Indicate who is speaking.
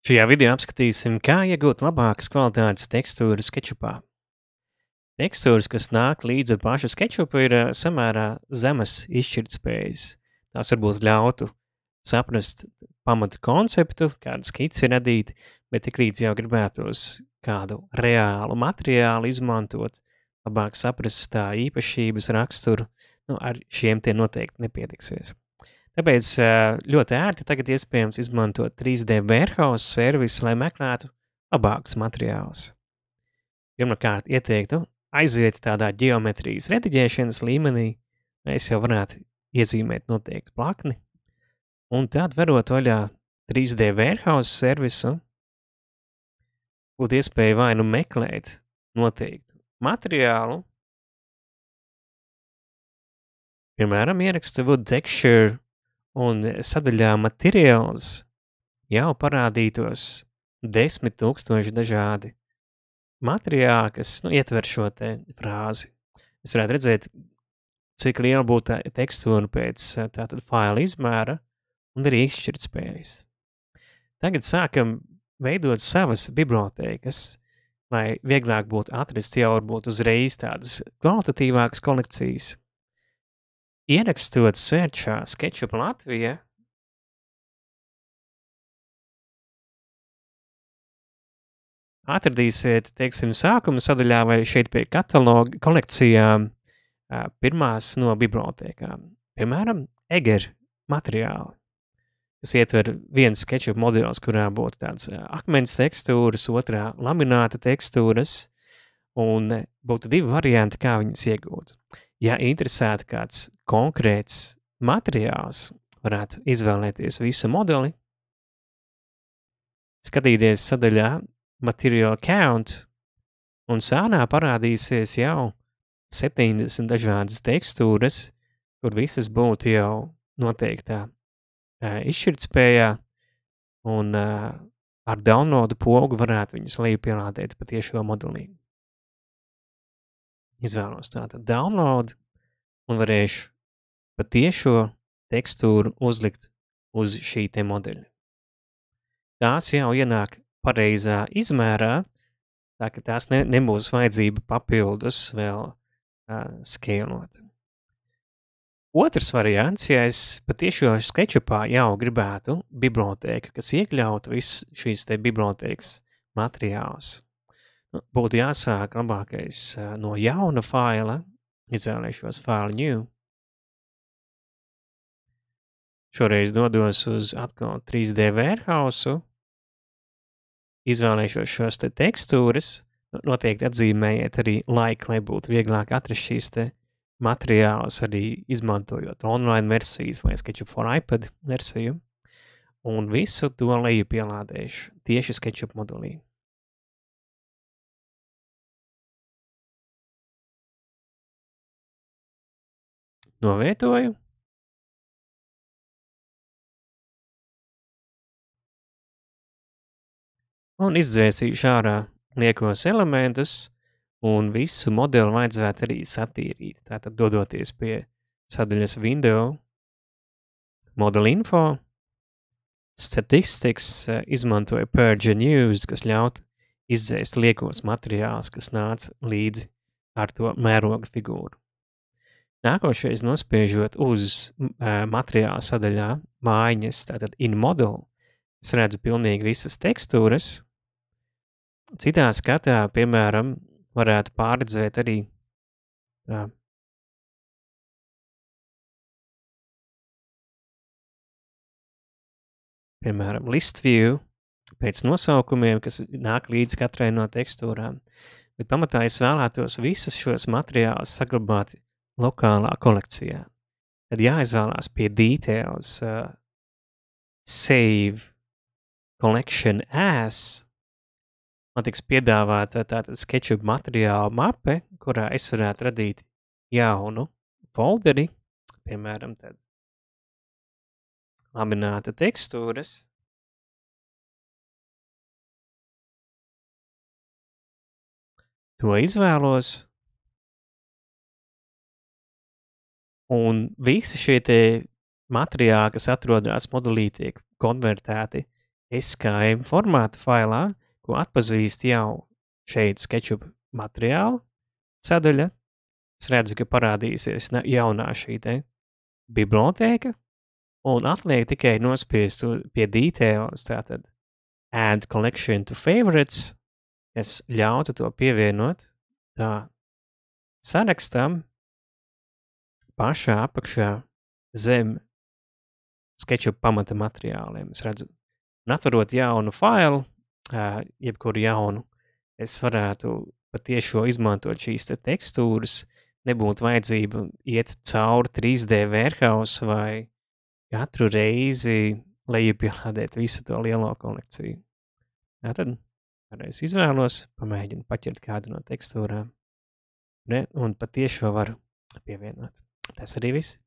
Speaker 1: Šajā video apskatīsim, kā iegūt labākas kvalitātes tekstūras skečupā. Tekstūras, kas nāk līdz ar pašu skečupu, ir samērā zemas izšķirtspējas. Tās varbūt ļautu saprast pamata konceptu, kādu skici radīt, bet tik līdz jau gribētos kādu reālu materiālu izmantot, labāk saprast tā īpašības raksturu, ar šiem tie noteikti nepietiksies. Tāpēc ļoti ērti tagad iespējams izmantot 3D warehouse servisu, lai meklētu labākus materiālus. Pirmkārt, ieteiktu aiziet tādā ģeometrijas rediģēšanas līmenī, mēs jau varētu iezīmēt noteiktu plakni, un tad verot vaļā 3D warehouse servisu, būtu iespēja vai nu meklēt noteiktu materiālu, piemēram, ieraksta wood texture, un sadaļā materials jau parādītos 10 000 dažādi materiāli, kas ietver šo te frāzi. Es varētu redzēt, cik liela būtu tekstūra pēc tātad faila izmēra un arī izšķirtspējas. Tagad sākam veidot savas bibliotēkas, lai vieglāk būtu atrast jau varbūt uzreiz tādas kvalitatīvākas kolekcijas. Ierakstot searchā SketchUp Latvija, atradīsiet, teiksim, sākuma sadaļā vai šeit pie kataloga kolekcijām pirmās no bibliotēkām. Piemēram, Eger materiāli, kas ietver viens SketchUp modelis, kurā būtu tāds akmens tekstūras, otrā lamināta tekstūras, un būtu divi varianti, kā viņas iegūt. Ja interesētu kāds konkrēts materiāls, varētu izvēlēties visu modeli, skatīties sadaļā Material Count, un sānā parādīsies jau 70 dažādas tekstūras, kur visas būtu jau noteiktā izšķirtspējā, un ar downloadu pogu varētu viņas lejupielādēt pa tiešo modelī. Izvēlos tātad download un varēšu pa tiešo tekstūru uzlikt uz šī te modeļa. Tās jau ienāk pareizā izmērā, tā ka tās nebūs vajadzība papildus vēl skalot. Otrs variants, ja es patiešo SketchUpā jau gribētu bibliotēku, kas iekļautu visu šīs te bibliotēkas materiālus, būtu jāsāk labākais no jauna faila, izvēlēšos File New. Šoreiz dodos uz atkal 3D warehouse, izvēlēšos šos te tekstūras, noteikti atzīmējiet arī laiku, lai būtu vieglāk atrast šīs te materiālus, arī izmantojot online versijas vai SketchUp for iPad versiju, un visu to lejupielādēšu tieši SketchUp modelī. Novietoju. Un izdzēsīšu ārā liekos elementus, un visu modeli vajadzētu arī satīrīt. Tātad dodoties pie sadaļas Window, Model Info, Statistics, izmantoja Purge and Use, kas ļautu izdzēst liekos materiālus, kas nāca līdzi ar to mēroga figūru. Nākošais nospiežot uz materiāla sadaļā mājiņas, tātad in model, es redzu pilnīgi visas tekstūras. Citā skatā, piemēram, varētu pārredzēt arī piemēram, list view pēc nosaukumiem, kas nāk līdz katrai no tekstūrām. Bet pamatā es vēlētos visus šos materiālus saglabāt lokālā kolekcijā. Tad jāizvēlās pie details save collection as. Man tiks piedāvāta tātad SketchUp materiālu mape, kurā es varētu radīt jaunu folderi, piemēram, tad lamināta tekstūras. To izvēlos. Un visi šie te materiāli, kas atrodas modelī, tiek konvertēti SKM formāta failā, ko atpazīst jau šeit SketchUp materiālu sadaļa. Es redzu, ka parādīsies jaunā šī te bibliotēka, un atliek tikai nospiest pie details, tātad add collection to favorites, kas ļautu to pievienot tā sarakstam pašā apakšā zem SketchUp pamata materiāliem. Es redzu, un atverot jaunu failu, jebkuru jaunu, es varētu patiešo izmantot šīs te tekstūras, nebūtu vajadzība iet cauri 3D warehouse vai katru reizi lejupielādēt visu to lielo kolekciju. Tātad, reiz izvēlos, pamēģinu paķert kādu no tekstūrām, un patiešo varu pievienot. Tas arī viss.